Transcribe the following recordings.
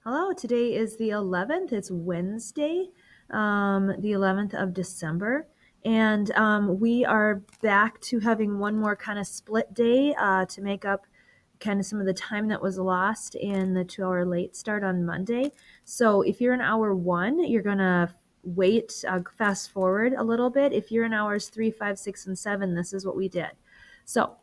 Hello, today is the 11th. It's Wednesday, the 11th of December. And we are back to having one more kind of split day to make up kind of some of the time that was lost in the 2 hour late start on Monday. So if you're in hour one, you're going to wait, fast forward a little bit. If you're in hours 3, 5, 6, and 7, this is what we did. So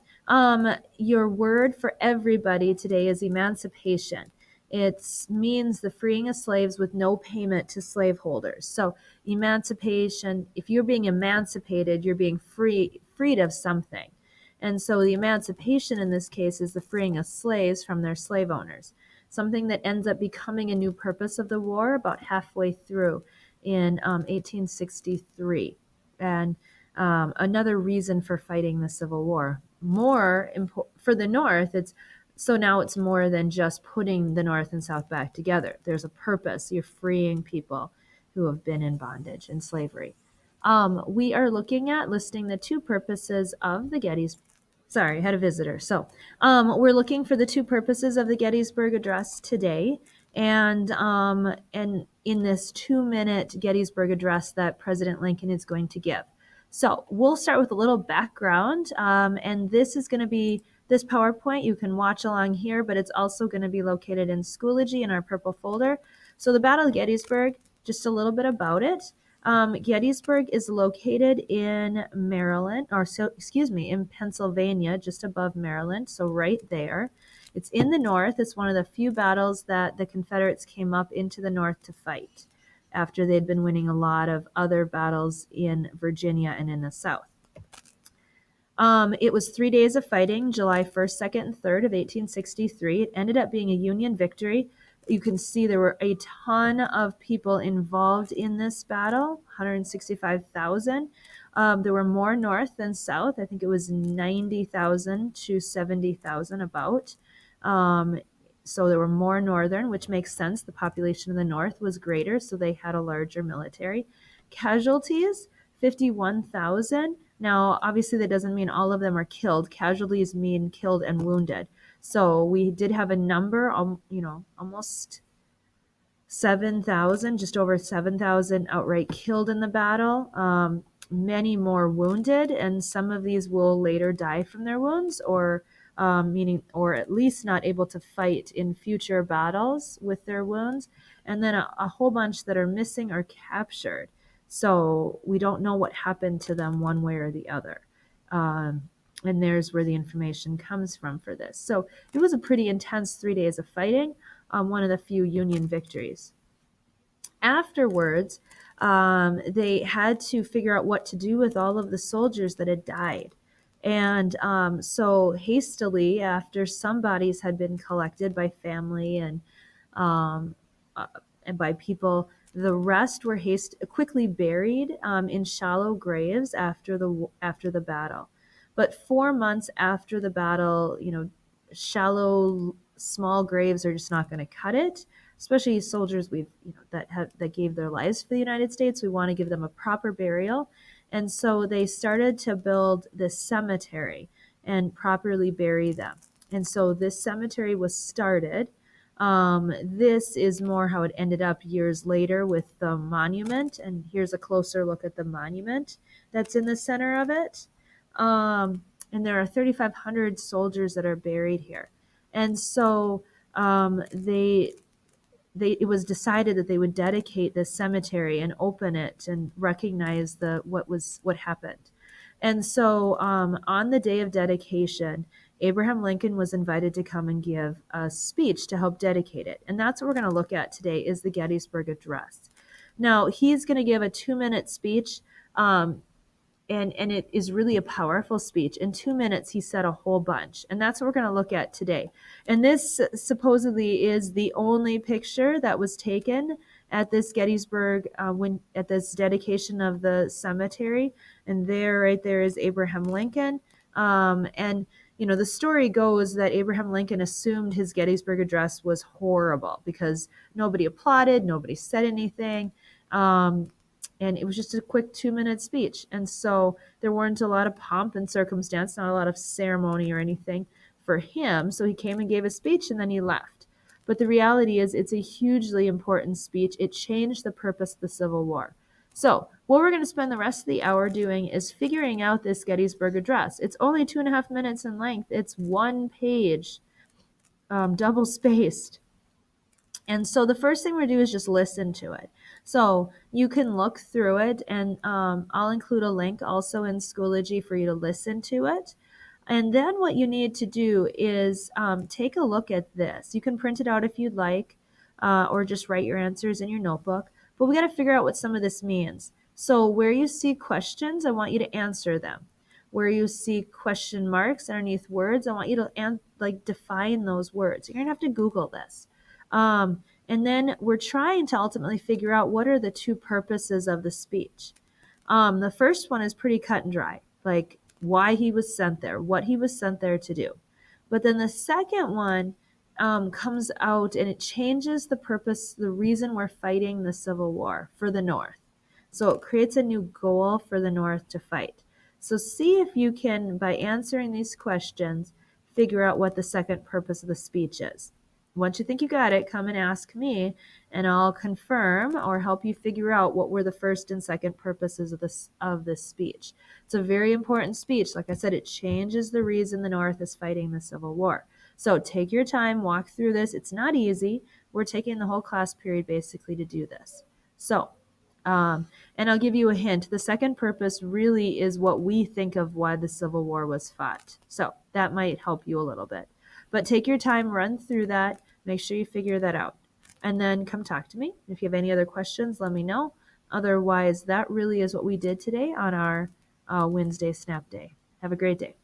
your word for everybody today is emancipation. It means the freeing of slaves with no payment to slaveholders. So emancipation, if you're being emancipated, you're being freed of something. And so the emancipation in this case is the freeing of slaves from their slave owners, something that ends up becoming a new purpose of the war about halfway through in 1863. And another reason for fighting the Civil War. For the North, so now it's more than just putting the North and South back together. There's a purpose. You're freeing people who have been in bondage and slavery. We are looking at listing the two purposes of the Gettysburg. Sorry, I had a visitor. So we're looking for the two purposes of the Gettysburg Address today. And in this 2-minute Gettysburg Address that President Lincoln is going to give. So we'll start with a little background. And this is going to be this PowerPoint. You can watch along here, but it's also going to be located in Schoology in our purple folder. So the Battle of Gettysburg, just a little bit about it. Gettysburg is located in in Pennsylvania, just above Maryland, so right there. It's in the north. It's one of the few battles that the Confederates came up into the north to fight after they'd been winning a lot of other battles in Virginia and in the south. It was 3 days of fighting, July 1st, 2nd, and 3rd of 1863. It ended up being a Union victory. You can see there were a ton of people involved in this battle, 165,000. There were more north than south. I think it was 90,000 to 70,000 about. So there were more northern, which makes sense. The population in the north was greater, so they had a larger military. Casualties, 51,000. Now, obviously, that doesn't mean all of them are killed. Casualties mean killed and wounded. So we did have a number, almost 7,000, just over 7,000 outright killed in the battle. Many more wounded, and some of these will later die from their wounds, or at least not able to fight in future battles with their wounds. And then a whole bunch that are missing or captured. So we don't know what happened to them one way or the other. And there's where the information comes from for this. So it was a pretty intense 3 days of fighting, one of the few Union victories. Afterwards, they had to figure out what to do with all of the soldiers that had died. And so hastily, after some bodies had been collected by family and by people, the rest were quickly buried in shallow graves after the battle. But 4 months after the battle, shallow, small graves are just not going to cut it. Especially soldiers that gave their lives for the United States, we want to give them a proper burial, and so they started to build this cemetery and properly bury them. And so this cemetery was started. This is more how it ended up years later with the monument, and here's a closer look at the monument that's in the center of it. And there are 3,500 soldiers that are buried here, and so it was decided that they would dedicate this cemetery and open it and recognize what happened. And so on the day of dedication, Abraham Lincoln was invited to come and give a speech to help dedicate it. And that's what we're going to look at today is the Gettysburg Address. Now, he's going to give a 2-minute speech, and it is really a powerful speech. In 2 minutes, he said a whole bunch, and that's what we're going to look at today. And this supposedly is the only picture that was taken at this Gettysburg, at this dedication of the cemetery. And right there is Abraham Lincoln. And the story goes that Abraham Lincoln assumed his Gettysburg Address was horrible because nobody applauded, nobody said anything. And it was just a quick 2-minute speech. And so there weren't a lot of pomp and circumstance, not a lot of ceremony or anything for him. So he came and gave a speech and then he left. But the reality is it's a hugely important speech. It changed the purpose of the Civil War. So what we're going to spend the rest of the hour doing is figuring out this Gettysburg Address. It's only 2.5 minutes in length. It's one page, double spaced. And so the first thing we're going to do is just listen to it. So you can look through it, and I'll include a link also in Schoology for you to listen to it. And then what you need to do is take a look at this. You can print it out if you'd like, or just write your answers in your notebook. But we got to figure out what some of this means. So where you see questions, I want you to answer them. Where you see question marks underneath words, I want you to define those words. You're going to have to Google this. And then we're trying to ultimately figure out what are the two purposes of the speech. The first one is pretty cut and dry, like why he was sent there, what he was sent there to do. But then the second one comes out and it changes the purpose, the reason we're fighting the Civil War for the North. So it creates a new goal for the North to fight. So see if you can, by answering these questions, figure out what the second purpose of the speech is. Once you think you got it, come and ask me, and I'll confirm or help you figure out what were the first and second purposes of this speech. It's a very important speech. Like I said, it changes the reason the North is fighting the Civil War. So take your time, walk through this. It's not easy. We're taking the whole class period basically to do this. So, and I'll give you a hint. The second purpose really is what we think of why the Civil War was fought. So that might help you a little bit. But take your time, run through that, make sure you figure that out. And then come talk to me. If you have any other questions, let me know. Otherwise, that really is what we did today on our Wednesday Snap Day. Have a great day.